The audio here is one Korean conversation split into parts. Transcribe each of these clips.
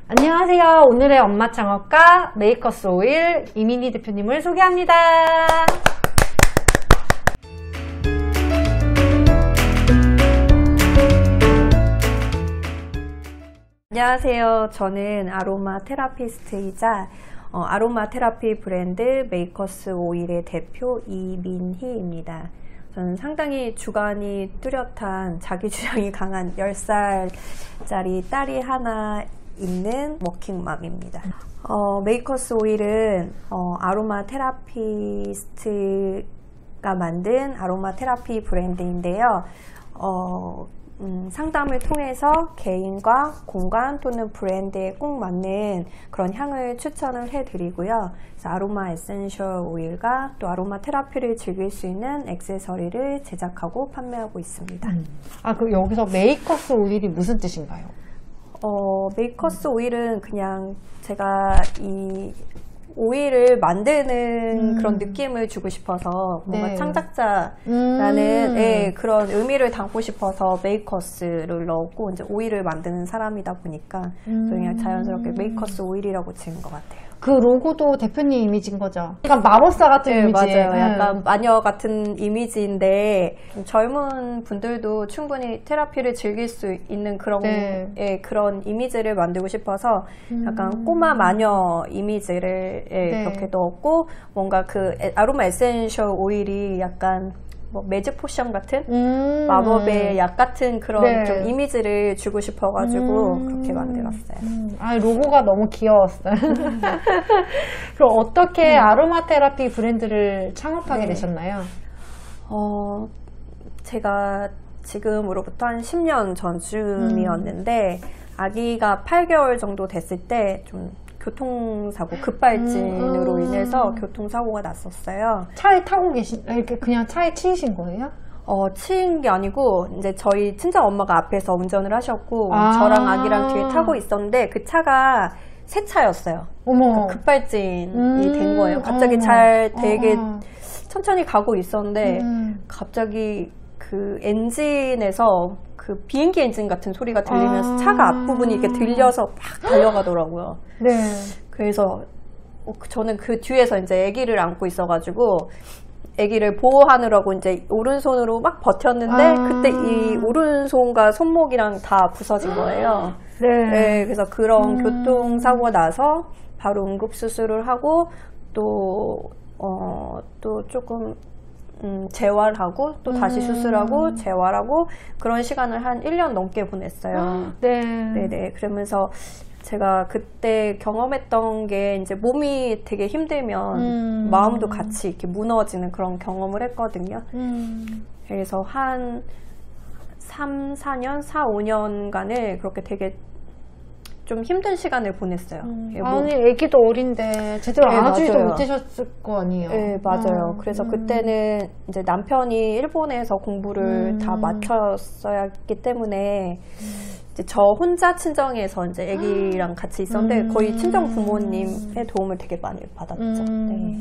안녕하세요. 오늘의 엄마 창업가 메이커스 오일 이민희 대표님을 소개합니다. 안녕하세요. 저는 아로마 테라피스트이자 아로마 테라피 브랜드 메이커스 오일의 대표 이민희입니다. 저는 상당히 주관이 뚜렷한 자기 주장이 강한 10살짜리 딸이 하나 있는 워킹맘입니다. 메이커스 오일은 아로마 테라피스트가 만든 아로마 테라피 브랜드인데요. 상담을 통해서 개인과 공간 또는 브랜드에 꼭 맞는 그런 향을 추천을 해드리고요. 그래서 아로마 에센셜 오일과 또 아로마 테라피를 즐길 수 있는 액세서리를 제작하고 판매하고 있습니다. 그럼 여기서 메이커스 오일이 무슨 뜻인가요? 메이커스 오일은 그냥 제가 이 오일을 만드는 그런 느낌을 주고 싶어서 뭔가 창작자라는 그런 의미를 담고 싶어서 메이커스를 넣었고 이제 오일을 만드는 사람이다 보니까 그냥 자연스럽게 메이커스 오일이라고 지은 것 같아요. 그 로고도 대표님 이미지인 거죠? 약간 마법사 같은 이미지예요. 맞아요. 약간 마녀 같은 이미지인데 젊은 분들도 충분히 테라피를 즐길 수 있는 그런 그런 이미지를 만들고 싶어서 약간 꼬마 마녀 이미지를 그렇게 넣었고 뭔가 그 아로마 에센셜 오일이 약간 뭐 매직 포션 같은 마법의 약 같은 그런 좀 이미지를 주고 싶어가지고 그렇게 만들었어요. 로고가 너무 귀여웠어요. 그럼 어떻게 아로마 테라피 브랜드를 창업하게 되셨나요? 제가 지금으로부터 한 10년 전쯤이었는데 아기가 8개월 정도 됐을 때 좀 교통사고, 급발진으로 인해서 교통사고가 났었어요. 차에 타고 이렇게 그냥 차에 치이신 거예요? 치인 게 아니고, 이제 저희 친정 엄마가 앞에서 운전을 하셨고, 저랑 아기랑 뒤에 타고 있었는데, 그 차가 새 차였어요. 어머. 급발진이 된 거예요. 갑자기 잘 되게 천천히 가고 있었는데, 갑자기 그 엔진에서 그 비행기 엔진 같은 소리가 들리면서 차가 앞부분이 이렇게 들려서 막 달려가더라고요. 네. 그래서 저는 그 뒤에서 이제 아기를 안고 있어가지고 아기를 보호하느라고 이제 오른손으로 막 버텼는데 그때 이 오른손과 손목이랑 다 부서진 거예요. 네, 그래서 그런 교통사고가 나서 바로 응급수술을 하고 또 조금 재활하고 또 다시 수술하고 재활하고 그런 시간을 한 1년 넘게 보냈어요. 네네. 그러면서 제가 그때 경험했던 게 이제 몸이 되게 힘들면 마음도 같이 이렇게 무너지는 그런 경험을 했거든요. 그래서 한 3, 4년, 4, 5년간을 그렇게 되게 좀 힘든 시간을 보냈어요. 아니, 애기도 어린데 제대로 안아주지도 못하셨을 거 아니에요? 네, 맞아요. 그래서 그때는 이제 남편이 일본에서 공부를 다 마쳤어야 했기 때문에 이제 저 혼자 친정에서 이제 애기랑 같이 있었는데 거의 친정 부모님의 도움을 되게 많이 받았죠. 네.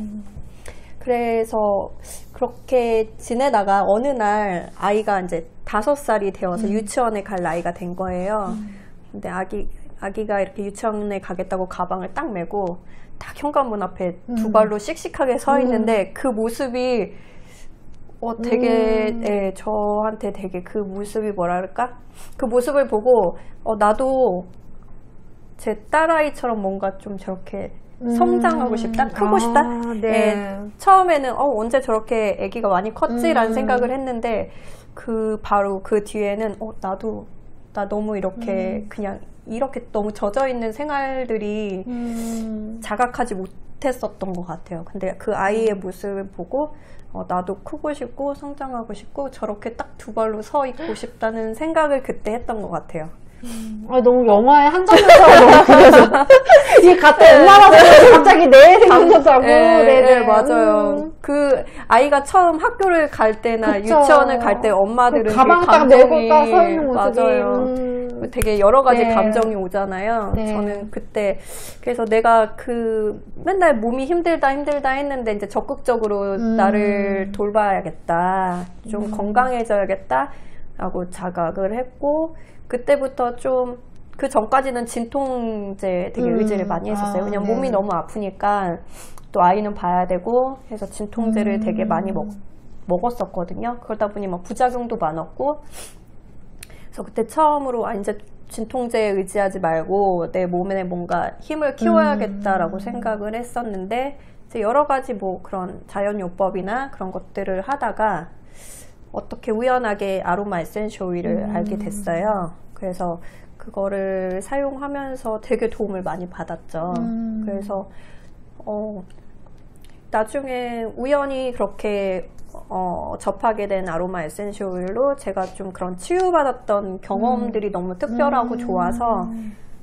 그래서 그렇게 지내다가 어느 날 아이가 이제 5살이 되어서 유치원에 갈 나이가 된 거예요. 근데 아기가 이렇게 유치원에 가겠다고 가방을 딱 메고 딱 현관문 앞에 두 발로 씩씩하게 서 있는데 그 모습이 되게 저한테 되게 그 모습이 뭐랄까? 그 모습을 보고 나도 제 딸아이처럼 뭔가 좀 저렇게 성장하고 싶다? 크고 싶다? 처음에는 언제 저렇게 아기가 많이 컸지라는 생각을 했는데 바로 그 뒤에는 나 너무 이렇게 그냥 이렇게 너무 젖어있는 생활들이 자각하지 못했었던 것 같아요. 근데 그 아이의 모습을 보고 나도 크고 싶고 성장하고 싶고 저렇게 딱 두 발로 서 있고 싶다는 생각을 그때 했던 것 같아요. 너무 영화의 한 장면처럼 너무 그려서 이게 같은 엄마라서 갑자기 내 생각나고 네, 맞아요. 그 아이가 처음 학교를 갈 때나 유치원을 갈 때 엄마들은 가방을 딱 메고 딱 서 있는 모습이 맞아요. 되게 여러 가지 감정이 오잖아요. 저는 그때 그래서 내가 맨날 몸이 힘들다 했는데 이제 적극적으로 나를 돌봐야겠다, 좀 건강해져야겠다 라고 자각을 했고 그때부터 좀 그 전까지는 진통제 되게 의지를 많이 했었어요. 왜냐면 몸이 너무 아프니까 또 아이는 봐야 되고 해서 진통제를 되게 많이 먹었었거든요. 그러다 보니 막 부작용도 많았고, 그래서 그때 처음으로 이제 진통제에 의지하지 말고 내 몸에 뭔가 힘을 키워야겠다라고 생각을 했었는데, 이제 여러 가지 뭐 그런 자연요법이나 그런 것들을 하다가 어떻게 우연하게 아로마 에센셜 오일을 알게 됐어요. 그래서 그거를 사용하면서 되게 도움을 많이 받았죠. 그래서 나중에 우연히 그렇게 접하게 된 아로마 에센셜 오일로 제가 좀 그런 치유받았던 경험들이 너무 특별하고 좋아서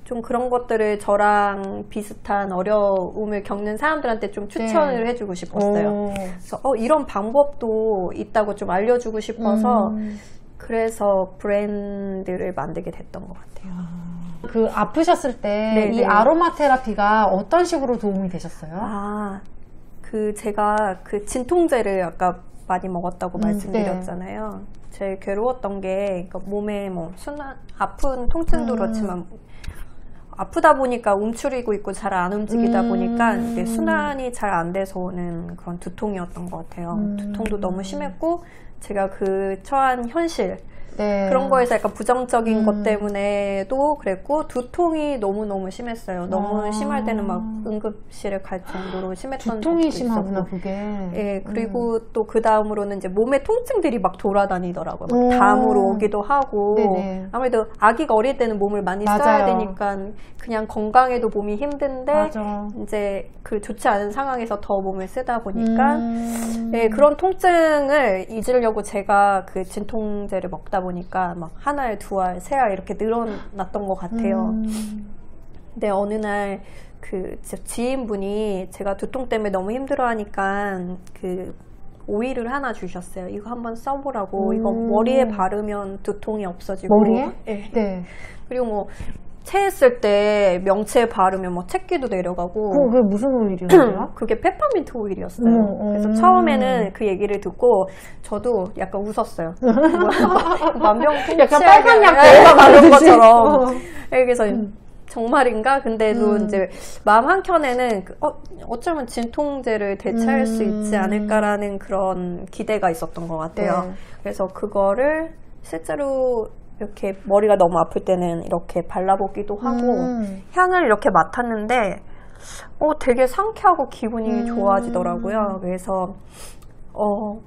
좀 그런 것들을 저랑 비슷한 어려움을 겪는 사람들한테 좀 추천을 해주고 싶었어요. 그래서 이런 방법도 있다고 좀 알려주고 싶어서 그래서 브랜드를 만들게 됐던 것 같아요. 그 아프셨을 때 이 아로마 테라피가 어떤 식으로 도움이 되셨어요? 제가 그 진통제를 아까 많이 먹었다고 말씀드렸잖아요. 제일 괴로웠던 게 그러니까 몸에 뭐 아픈 통증도 그렇지만 아프다 보니까 움츠리고 있고 잘 안 움직이다 보니까 이제 순환이 잘 안 돼서 오는 그런 두통이었던 것 같아요. 두통도 너무 심했고 제가 그 처한 현실 그런 거에서 약간 부정적인 것 때문에도 그랬고 두통이 너무너무 심했어요. 너무 심할 때는 막 응급실에 갈 정도로 심했던 두통이 적도 심하구나 있었고. 그게. 예, 그리고 또 그 다음으로는 이제 몸에 통증들이 막 돌아다니더라고요. 막 담으로 오기도 하고. 아무래도 아기가 어릴 때는 몸을 많이 써야 되니까 그냥 건강해도 몸이 힘든데 이제 그 좋지 않은 상황에서 더 몸을 쓰다 보니까 예, 그런 통증을 잊으려고 제가 그 진통제를 먹다 보니까 막 한 알, 두 알, 세 알 이렇게 늘어났던 것 같아요. 근데 어느 날 그 지인분이 제가 두통 때문에 너무 힘들어하니까 그 오일을 하나 주셨어요. 이거 한번 써보라고. 이거 머리에 바르면 두통이 없어지고. 머리에? 네. 그리고 뭐 체했을 때 명체에 바르면 뭐 체기도 내려가고. 그게 무슨 오일이었어요? 그게 페퍼민트 오일이었어요. 그래서 처음에는 그 얘기를 듣고 저도 약간 웃었어요. 만병통치약에 약간 빨간 약 내가 바른 것처럼. 그래서 정말인가? 근데도 이제 마음 한켠에는 어쩌면 진통제를 대체할 수 있지 않을까라는 그런 기대가 있었던 것 같아요. 그래서 그거를 실제로 이렇게 머리가 너무 아플 때는 이렇게 발라보기도 하고 향을 이렇게 맡았는데 되게 상쾌하고 기분이 좋아지더라고요. 그래서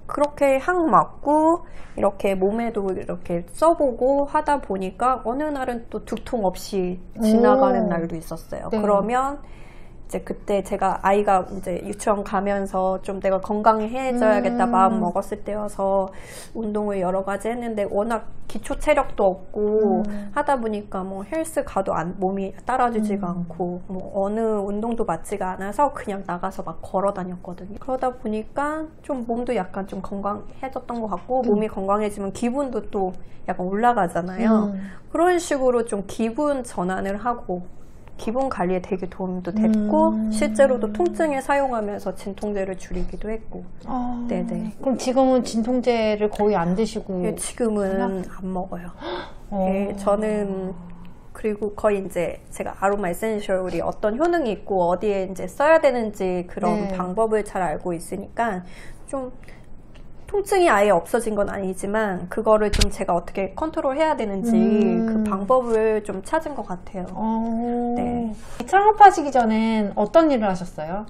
그렇게 향 맡고 이렇게 몸에도 이렇게 써보고 하다 보니까 어느 날은 또 두통 없이 지나가는 날도 있었어요. 그러면 이제 그때 제가 아이가 이제 유치원 가면서 좀 내가 건강해져야겠다 마음 먹었을 때여서 운동을 여러 가지 했는데 워낙 기초 체력도 없고 하다 보니까 뭐 헬스 가도 몸이 따라주지가 않고 뭐 어느 운동도 맞지가 않아서 그냥 나가서 막 걸어 다녔거든요. 그러다 보니까 좀 몸도 약간 좀 건강해졌던 것 같고 몸이 건강해지면 기분도 또 약간 올라가잖아요. 그런 식으로 좀 기분 전환을 하고 기분 관리에 되게 도움도 됐고 실제로도 통증에 사용하면서 진통제를 줄이기도 했고. 네네. 그럼 지금은 진통제를 거의 안 드시고? 지금은 안 먹어요. 저는 그리고 거의 이제 제가 아로마 에센셜 오일이 어떤 효능이 있고 어디에 이제 써야 되는지 그런 방법을 잘 알고 있으니까 좀 통증이 아예 없어진 건 아니지만 그거를 좀 제가 어떻게 컨트롤해야 되는지 그 방법을 좀 찾은 것 같아요. 네. 창업하시기 전엔 어떤 일을 하셨어요?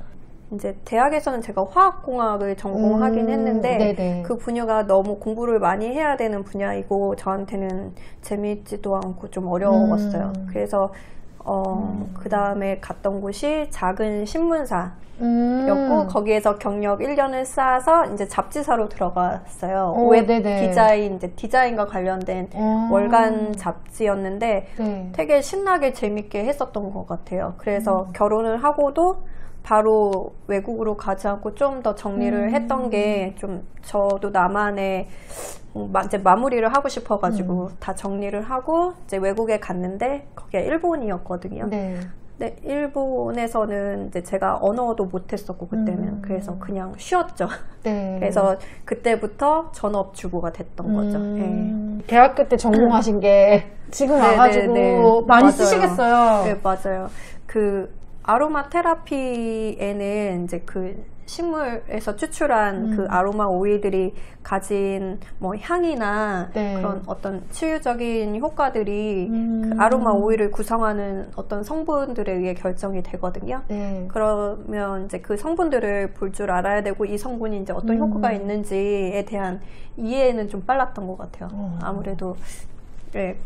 이제 대학에서는 제가 화학공학을 전공하긴 했는데 그 분야가 너무 공부를 많이 해야 되는 분야이고 저한테는 재미있지도 않고 좀 어려웠어요. 그래서 그 다음에 갔던 곳이 작은 신문사였고 거기에서 경력 1년을 쌓아서 이제 잡지사로 들어갔어요. 웹 디자인, 이제 디자인과 관련된 월간 잡지였는데 되게 신나게 재밌게 했었던 것 같아요. 그래서 결혼을 하고도 바로 외국으로 가지 않고 좀 더 정리를 했던 게 좀 저도 나만의 이제 마무리를 하고 싶어가지고 다 정리를 하고 이제 외국에 갔는데 거기가 일본이었거든요. 네, 일본에서는 이제 제가 언어도 못했었고 그때는 그래서 그냥 쉬었죠. 네. 그래서 그때부터 전업주부가 됐던 거죠. 네. 대학교 때 전공하신 게 지금 와가지고 많이 맞아요. 쓰시겠어요. 네, 맞아요. 그 아로마 테라피에는 이제 그 식물에서 추출한 그 아로마 오일들이 가진 뭐 향이나 네. 그런 어떤 치유적인 효과들이 그 아로마 오일을 구성하는 어떤 성분들에 의해 결정이 되거든요. 네. 그러면 이제 그 성분들을 볼 줄 알아야 되고 이 성분이 이제 어떤 효과가 있는지에 대한 이해는 좀 빨랐던 것 같아요. 아무래도 네,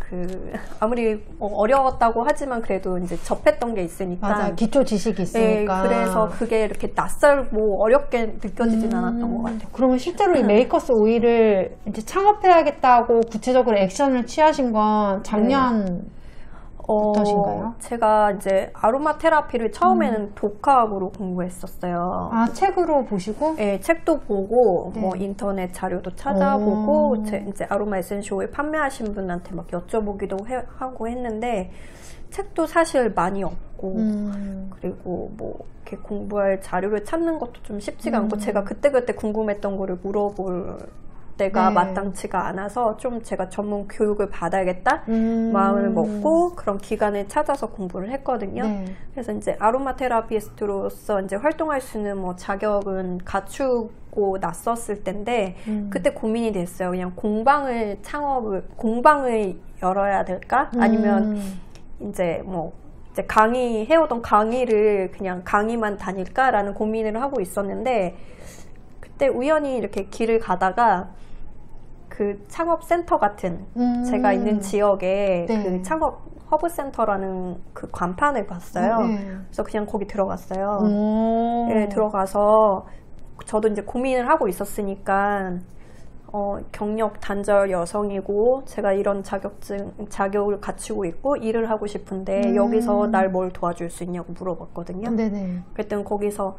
아무리 어려웠다고 하지만 그래도 이제 접했던 게 있으니까. 맞아요. 기초 지식이 있으니까. 네, 그래서 그게 이렇게 낯설고 어렵게 느껴지진 않았던 것 같아요. 그러면 실제로 이 메이커스 오일을 이제 창업해야겠다고 구체적으로 액션을 취하신 건 작년 부터신가요? 제가 이제 아로마 테라피를 처음에는 독학으로 공부했었어요. 아, 책으로 보시고? 네, 책도 보고, 네. 뭐 인터넷 자료도 찾아보고, 이제 아로마 에센셜 오일 판매하신 분한테 막 여쭤보기도 하고 했는데, 책도 사실 많이 없고, 그리고 뭐, 이렇게 공부할 자료를 찾는 것도 좀 쉽지가 않고, 제가 그때그때 궁금했던 거를 물어볼 때가 네. 마땅치가 않아서 좀 제가 전문 교육을 받아야겠다 마음을 먹고 그런 기관을 찾아서 공부를 했거든요. 네. 그래서 이제 아로마 테라피스트로서 이제 활동할 수 있는 뭐 자격은 갖추고 났었을 때인데 그때 고민이 됐어요. 그냥 공방을 열어야 될까? 아니면 이제 뭐 이제 해오던 강의를 그냥 강의만 다닐까라는 고민을 하고 있었는데 그때 우연히 이렇게 길을 가다가 그 창업센터 같은 제가 있는 지역에 네. 그 창업 허브센터라는 그 간판을 봤어요. 네. 그래서 그냥 거기 들어갔어요. 오. 네, 들어가서 저도 이제 고민을 하고 있었으니까 경력 단절 여성이고 제가 이런 자격을 갖추고 있고 일을 하고 싶은데 여기서 날 뭘 도와줄 수 있냐고 물어봤거든요. 네네. 그랬더니 거기서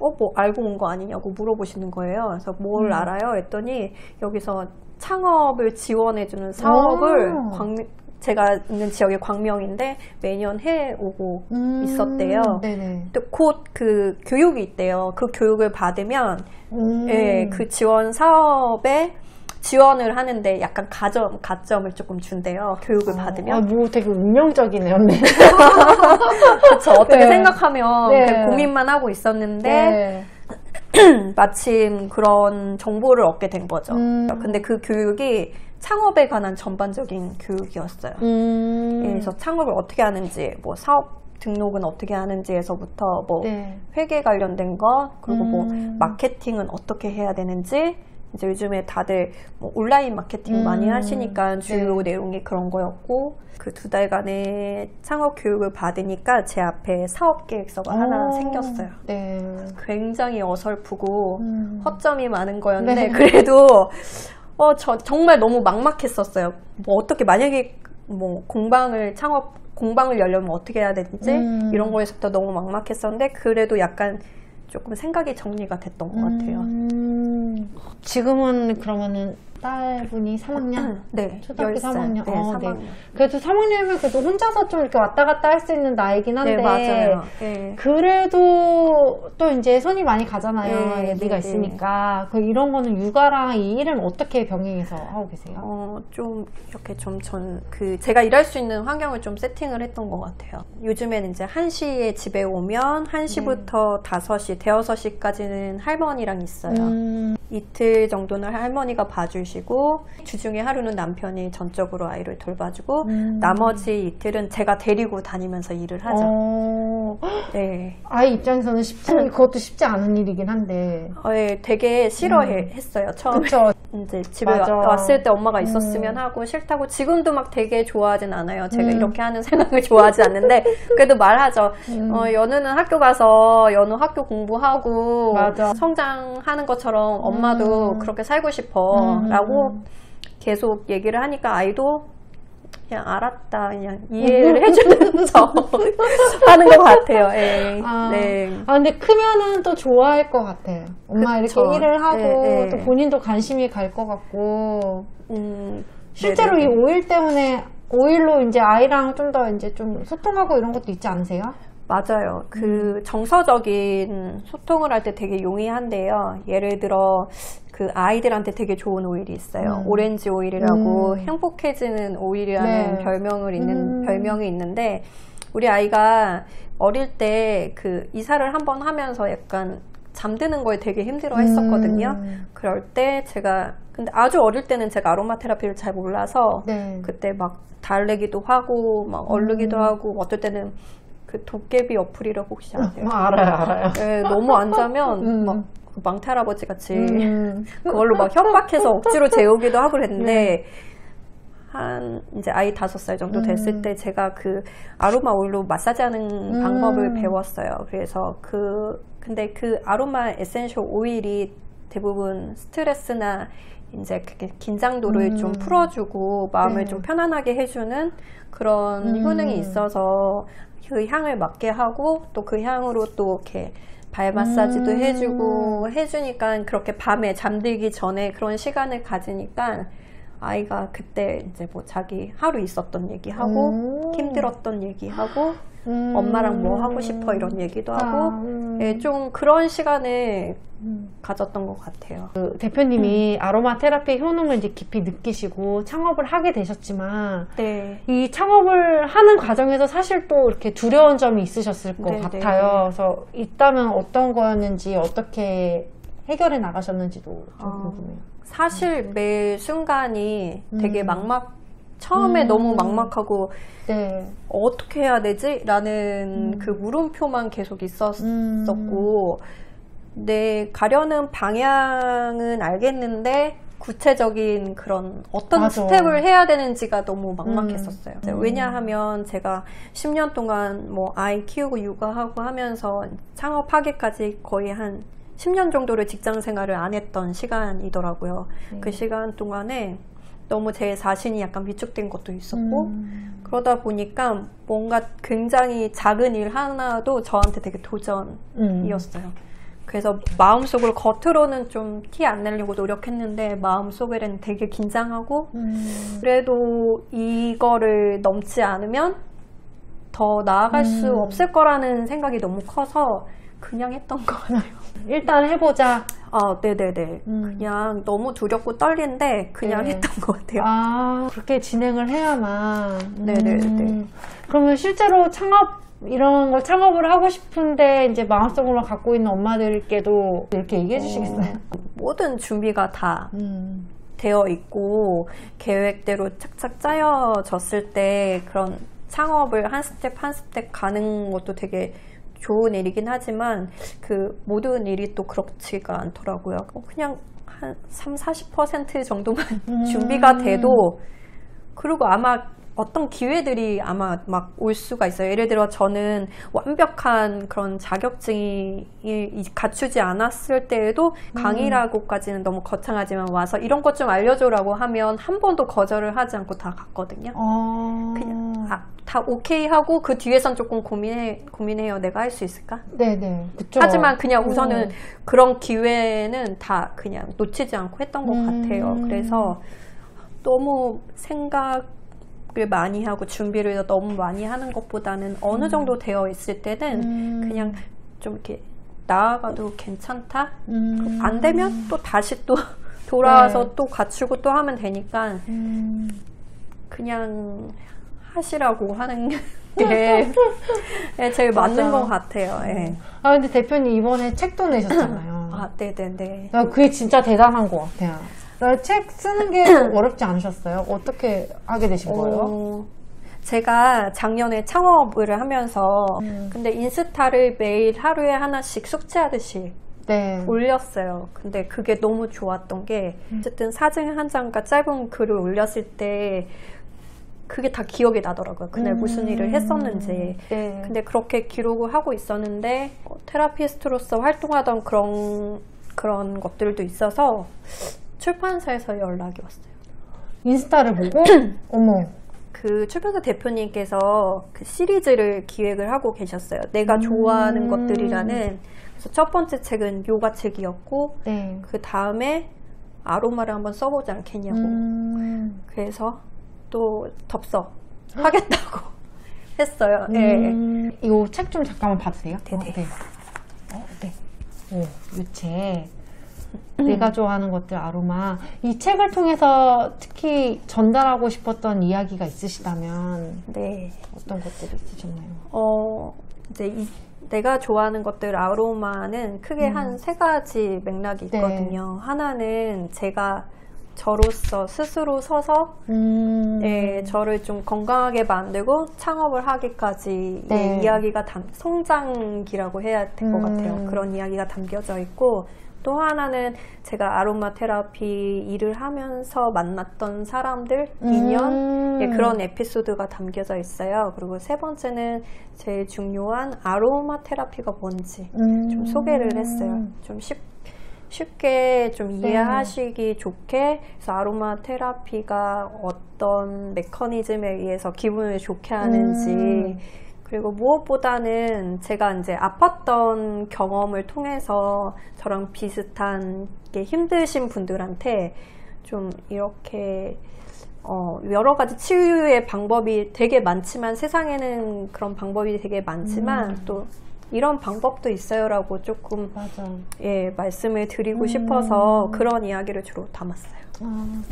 뭐 알고 온 거 아니냐고 물어보시는 거예요. 그래서 뭘 알아요? 했더니 여기서 창업을 지원해주는 사업을 제가 있는 지역이 광명인데 매년 해오고 있었대요. 네네. 또 곧 그 교육이 있대요. 그 교육을 받으면 예, 그 지원 사업에 지원을 하는데 약간 가점을 조금 준대요. 교육을 받으면. 뭐 되게 운명적이네요. 네. 그렇죠. 어떻게 네. 생각하면 네. 고민만 하고 있었는데 네. 마침 그런 정보를 얻게 된 거죠. 근데 그 교육이 창업에 관한 전반적인 교육이었어요. 그래서 창업을 어떻게 하는지, 뭐 사업 등록은 어떻게 하는지에서부터 뭐 네. 회계 관련된 거, 그리고 뭐 마케팅은 어떻게 해야 되는지, 이제 요즘에 다들 뭐 온라인 마케팅 많이 하시니까 주요 내용이 그런 거였고, 그 2달간의 창업 교육을 받으니까 제 앞에 사업 계획서가 하나 생겼어요. 네. 굉장히 어설프고 허점이 많은 거였는데 네. 그래도 정말 너무 막막했었어요. 뭐 어떻게 만약에 뭐 공방을 열려면 어떻게 해야 되는지 이런 거에서부터 너무 막막했었는데 그래도 약간 조금 생각이 정리가 됐던 것 같아요. 지금은 그러면은 딸분이 3학년? 네, 초등학교 10살. 3학년? 네, 3학년. 네. 그래도 3학년이면 그래도 혼자서 좀 이렇게 왔다 갔다 할 수 있는 나이긴 한데. 네, 맞아요. 네. 그래도 또 이제 손이 많이 가잖아요. 네, 애비가 네, 있으니까. 그 이런 거는 육아랑 이 일은 어떻게 병행해서 하고 계세요? 좀 이렇게 제가 일할 수 있는 환경을 좀 세팅을 했던 것 같아요. 요즘에는 이제 1시에 집에 오면 1시부터 5시, 대여섯 시까지는 할머니랑 있어요. 이틀 정도는 할머니가 봐주시고 주중에 하루는 남편이 전적으로 아이를 돌봐주고 나머지 이틀은 제가 데리고 다니면서 일을 하죠. 네. 아이 입장에서는 그것도 쉽지 않은 일이긴 한데. 네, 되게 싫어했어요. 처음에. 그쵸. 이제 집에 맞아. 왔을 때 엄마가 있었으면 하고 싫다고 지금도 막 되게 좋아하진 않아요. 제가 이렇게 하는 생각을 좋아하지 않는데 그래도 말하죠. 연우는 학교 가서 연우 학교 공부하고 맞아. 성장하는 것처럼 엄마도 그렇게 살고 싶어 라고 계속 얘기를 하니까 아이도 그냥 알았다 그냥 이해를 해주면서 하는 것 같아요. 네. 네. 근데 크면은 또 좋아할 것 같아요. 엄마 그쵸. 이렇게 일을 하고 네, 네. 또 본인도 관심이 갈 것 같고. 실제로 네네네. 이 오일 때문에 오일로 이제 아이랑 좀 더 이제 좀 소통하고 이런 것도 있지 않으세요? 맞아요. 그 정서적인 소통을 할 때 되게 용이한데요. 예를 들어 그 아이들한테 되게 좋은 오일이 있어요. 오렌지 오일이라고 행복해지는 오일이라는 네. 별명이 있는데 우리 아이가 어릴 때 그 이사를 한번 하면서 약간 잠드는 거에 되게 힘들어 했었거든요. 그럴 때 제가 근데 아주 어릴 때는 제가 아로마 테라피를 잘 몰라서 네. 그때 막 달래기도 하고 막 얼르기도 하고 어떨 때는 그 도깨비 어플이라고 혹시 아세요? 알아요. 네, 너무 안 자면 막 그 망태 할아버지 같이 그걸로 막 협박해서 억지로 재우기도 하고 그랬는데 한 이제 아이 5살 정도 됐을 때 제가 그 아로마 오일로 마사지하는 방법을 배웠어요. 그래서 근데 그 아로마 에센셜 오일이 대부분 스트레스나 이제 그게 긴장도를 좀 풀어주고 마음을 좀 편안하게 해주는 그런 효능이 있어서 그 향을 맡게 하고 또 그 향으로 또 이렇게 발 마사지도 해주고 해주니까 그렇게 밤에 잠들기 전에 그런 시간을 가지니까 아이가 그때 이제 뭐 자기 하루 있었던 얘기하고 힘들었던 얘기하고 엄마랑 뭐 하고 싶어 이런 얘기도 하고 예, 좀 그런 시간을 가졌던 것 같아요. 그 대표님이 아로마 테라피 효능을 이제 깊이 느끼시고 창업을 하게 되셨지만 네. 이 창업을 하는 과정에서 사실 또 이렇게 두려운 점이 있으셨을 것 네, 같아요. 그래서 있다면 어떤 거였는지 어떻게 해결해 나가셨는지도 좀 궁금해요. 사실 매 순간이 되게 처음에 너무 막막하고 네. 어떻게 해야 되지? 라는 그 물음표만 계속 있었었고 내 가려는 방향은 알겠는데 구체적인 그런 어떤 맞아. 스텝을 해야 되는지가 너무 막막했었어요. 왜냐하면 제가 10년 동안 뭐 아이 키우고 육아하고 하면서 창업하기까지 거의 한 10년 정도를 직장 생활을 안 했던 시간이더라고요. 그 시간 동안에 너무 제 자신이 약간 위축된 것도 있었고 그러다 보니까 뭔가 굉장히 작은 일 하나도 저한테 되게 도전이었어요. 그래서 마음속으로 겉으로는 좀 티 안 내려고 노력했는데 마음속에는 되게 긴장하고 그래도 이거를 넘지 않으면 더 나아갈 수 없을 거라는 생각이 너무 커서 그냥 했던 것 같아요. 일단 해보자. 아, 네네네. 그냥 너무 두렵고 떨리는데 그냥 했던 것 같아요. 아, 그렇게 진행을 해야만. 네네네. 그러면 실제로 이런 걸 창업을 하고 싶은데 이제 마음속으로 갖고 있는 엄마들께도 이렇게 얘기해 주시겠어요? 모든 준비가 다 되어 있고 계획대로 착착 짜여졌을 때 그런 창업을 한 스텝 한 스텝 가는 것도 되게 좋은 일이긴 하지만 그 모든 일이 또 그렇지가 않더라고요. 그냥 한 30-40% 정도만 준비가 돼도 그리고 아마 어떤 기회들이 아마 막 올 수가 있어요. 예를 들어 저는 완벽한 그런 자격증이 갖추지 않았을 때에도 강의라고까지는 너무 거창하지만 와서 이런 것 좀 알려줘라고 하면 한 번도 거절을 하지 않고 다 갔거든요. 그냥 다 오케이 하고 그 뒤에선 조금 고민해요. 내가 할 수 있을까? 네네. 그쵸. 하지만 그냥 우선은 그런 기회는 다 그냥 놓치지 않고 했던 것 같아요. 그래서 너무 생각을 많이 하고 준비를 너무 많이 하는 것보다는 어느 정도 되어 있을 때는 그냥 좀 이렇게 나아가도 괜찮다? 안 되면 또 다시 또 돌아와서 또 갖추고 또 하면 되니까 그냥 하시라고 하는 게 제일 맞는 것 같아요. 예. 아, 근데 대표님 이번에 책도 내셨잖아요. 아, 네네네. 나 그게 진짜 대단한 것 같아요. 책 쓰는 게 어렵지 않으셨어요? 어떻게 하게 되신 거예요? 제가 작년에 창업을 하면서 근데 인스타를 매일 하루에 하나씩 숙제하듯이 네. 올렸어요. 근데 그게 너무 좋았던 게 어쨌든 사진 한 장과 짧은 글을 올렸을 때 그게 다 기억이 나더라고요. 그날 무슨 일을 했었는지. 네. 근데 그렇게 기록을 하고 있었는데 테라피스트로서 활동하던 그런 것들도 있어서 출판사에서 연락이 왔어요. 인스타를 보고? 어머. 그 출판사 대표님께서 그 시리즈를 기획을 하고 계셨어요. 내가 좋아하는 것들이라는. 그래서 첫 번째 책은 요가 책이었고 네. 그 다음에 아로마를 한번 써보지 않겠냐고. 그래서 또 덥석 하겠다고 했어요. 네. 이거 책 좀 잠깐만 봐도 돼요? 네네. 네. 네. 오, 이 책. 내가 좋아하는 것들 아로마. 이 책을 통해서 특히 전달하고 싶었던 이야기가 있으시다면 네. 어떤 것들이 있으셨나요? 이제 내가 좋아하는 것들 아로마는 크게 한 세 가지 맥락이 있거든요. 하나는 제가 저로서 스스로 서서 저를 좀 건강하게 만들고 창업을 하기까지 이야기가 성장기라고 해야 될 것 같아요. 그런 이야기가 담겨져 있고, 또 하나는 제가 아로마 테라피 일을 하면서 만났던 사람들, 인연, 그런 에피소드가 담겨져 있어요. 그리고 세 번째는 제일 중요한 아로마 테라피가 뭔지 좀 소개를 했어요. 좀 쉽게 좀 이해하시기 좋게. 그래서 아로마 테라피가 어떤 메커니즘에 의해서 기분을 좋게 하는지, 그리고 무엇보다는 제가 이제 아팠던 경험을 통해서 저랑 비슷한 게 힘드신 분들한테 좀 이렇게 여러 가지 치유의 방법이 되게 많지만, 세상에는 그런 방법이 되게 많지만 또 이런 방법도 있어요라고 조금 말씀을 드리고 싶어서 그런 이야기를 주로 담았어요.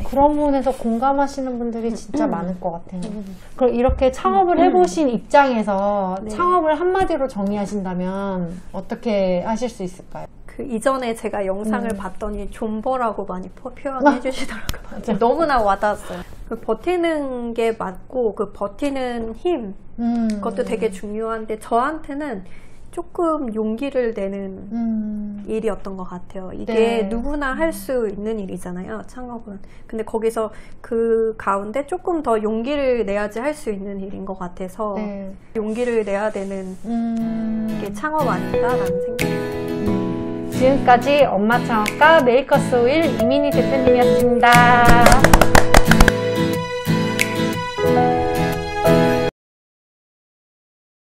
그런 부분에서 공감하시는 분들이 진짜 많을 것 같아요. 그럼 이렇게 창업을 해보신 입장에서 창업을 한마디로 정의하신다면 어떻게 하실 수 있을까요? 그 이전에 제가 영상을 봤더니 존버라고 많이 표현해 주시더라고요. 너무나 와닿았어요. 그 버티는 게 맞고, 그 버티는 힘, 그것도 되게 중요한데, 저한테는 조금 용기를 내는 일이었던 것 같아요. 이게 누구나 할 수 있는 일이잖아요, 창업은. 근데 거기서 그 가운데 조금 더 용기를 내야지 할 수 있는 일인 것 같아서 용기를 내야 되는 게 창업 아닌가라는 생각이. 지금까지 엄마 창업가 메이커스 오일 이민희 대표님이었습니다.